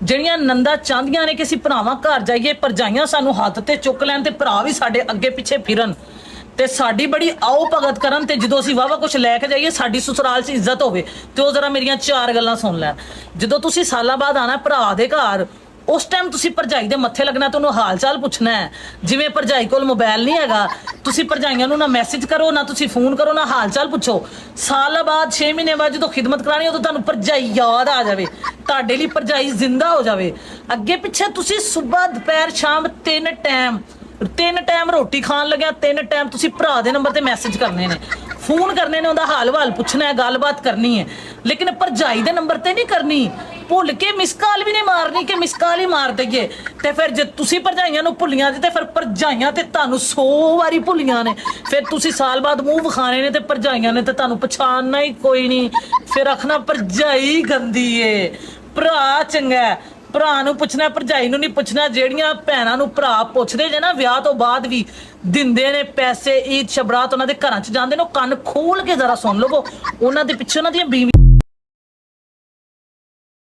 ਜਿਹੜੀਆਂ ਨੰਦਾ ਚਾਹੁੰਦੀਆਂ ਨੇ ਕਿ ਅਸੀਂ ਭਰਾਵਾਂ ਘਰ ਜਾਈਏ, ਭਰਜਾਈਆਂ ਸਾਨੂੰ ਹੱਥ ਤੇ ਚੁੱਕ ਲੈਣ ਤੇ ਭਰਾ ਵੀ ਸਾਡੇ ਅੱਗੇ ਪਿੱਛੇ ਫਿਰਨ ਤੇ ਸਾਡੀ ਬੜੀ ਆਓ ਭਗਤ ਕਰਨ, ਤੇ ਜਦੋਂ ਅਸੀਂ ਵਾਵਾ ਕੁਝ ਲੈ ਕੇ ਜਾਈਏ ਸਾਡੀ ਸਸੁਰਾਲ 'ਚ ਇੱਜ਼ਤ ਹੋਵੇ। ਤੇ ਉਹ ਜ਼ਰਾ ਮੇਰੀਆਂ 4 ਗੱਲਾਂ ਸੁਣ ਲੈਣ। ਜਦੋਂ ਤੁਸੀਂ ਸਾਲਾਂ ਬਾਅਦ ਆਣਾ ਭਰਾ ਦੇ ਘਰ, ਉਸ ਟਾਈਮ ਤੁਸੀਂ ਭਰਜਾਈ ਦੇ ਮੱਥੇ ਲੱਗਣਾ ਤੇ ਉਹਨੂੰ ਹਾਲ ਚਾਲ ਪੁੱਛਣਾ ਹੈ। ਜਿਵੇਂ ਭਰਜਾਈ ਕੋਲ ਮੋਬਾਈਲ ਨਹੀਂ ਹੈਗਾ, ਤੁਸੀਂ ਭਰਜਾਈਆਂ ਨੂੰ ਨਾ ਮੈਸੇਜ ਕਰੋ, ਨਾ ਤੁਸੀਂ ਫੋਨ ਕਰੋ, ਨਾ ਹਾਲ ਚਾਲ ਪੁੱਛੋ। ਸਾਲ ਬਾਅਦ 6 ਮਹੀਨੇ ਬਾਅਦ ਜਦੋਂ ਖਿਦਮਤ ਕਰਾਣੀ, ਉਦੋਂ ਤੁਹਾਨੂੰ ਭਰਜਾਈ ਯਾਦ ਆ ਜਾਵੇ, ਤੁਹਾਡੇ ਲਈ ਭਰਜਾਈ ਜ਼ਿੰਦਾ ਹੋ ਜਾਵੇ। ਅੱਗੇ ਪਿੱਛੇ ਤੁਸੀਂ ਸਵੇਰ ਦੁਪਹਿਰ ਸ਼ਾਮ 3 ਟਾਈਮ ਰੋਟੀ ਖਾਣ ਲੱਗਿਆ 3 ਟਾਈਮ ਤੁਸੀਂ ਭਰਾ ਦੇ ਨੰਬਰ ਤੇ ਮੈਸੇਜ ਕਰਨੇ ਨੇ, ਫੋਨ ਕਰਨੇ ਨੇ, ਉਹਦਾ ਹਾਲ ਵਾਲ ਪੁੱਛਣਾ ਹੈ, ਗੱਲਬਾਤ ਕਰਨੀ ਹੈ। ਲੇਕਿਨ ਭਰਜਾਈ ਦੇ ਨੰਬਰ ਤੇ ਨਹੀਂ ਕਰਨੀ। ਭੁੱਲ ਕੇ ਮਿਸ ਕਾਲ ਵੀ ਨਹੀਂ ਮਾਰਨੀ ਕਿ ਮਿਸ ਕਾਲ ਹੀ ਮਾਰ ਦਈਏ। ਤੇ ਫਿਰ ਜੇ ਤੁਸੀਂ ਭਰਜਾਈਆਂ ਨੂੰ ਭੁੱਲੀਆਂ ਤੇ ਫਿਰ ਭਰਜਾਈਆਂ ਤੇ ਤੁਹਾਨੂੰ 100 ਵਾਰੀ ਭੁੱਲੀਆਂ ਨੇ। ਫਿਰ ਤੁਸੀਂ ਸਾਲ ਬਾਅਦ ਮੂੰਹ ਵਿਖਾਣੇ ਨੇ ਤੇ ਭਰਜਾਈਆਂ ਨੇ ਤੇ ਤੁਹਾਨੂੰ ਪਛਾਣਨਾ ਹੀ ਕੋਈ ਨਹੀਂ। ਫਿਰ ਆਖਣਾ ਭਰਜਾਈ ਗੰਦੀ ਏ, ਭਰਾ ਚੰਗਾ। ਭਰਾ ਨੂੰ ਪੁੱਛਣਾ, ਭਰਜਾਈ ਨੂੰ ਨਹੀਂ ਪੁੱਛਣਾ। ਜਿਹੜੀਆਂ ਭੈਣਾਂ ਨੂੰ ਭਰਾ ਪੁੱਛਦੇ ਜੇ ਨਾ ਵਿਆਹ ਤੋਂ ਬਾਅਦ ਵੀ, ਦਿੰਦੇ ਨੇ ਪੈਸੇ, ਈਦ ਸ਼ਬਰਾਤ ਉਹਨਾਂ ਦੇ ਘਰਾਂ 'ਚ ਜਾਂਦੇ ਨੇ, ਉਹ ਕੰਨ ਖੋਲ ਕੇ ਜ਼ਰਾ ਸੁਣ ਲਵੋ। ਉਹਨਾਂ ਦੇ ਪਿੱਛੇ ਉਹਨਾਂ ਦੀਆਂ ਬੀਵੀਆਂ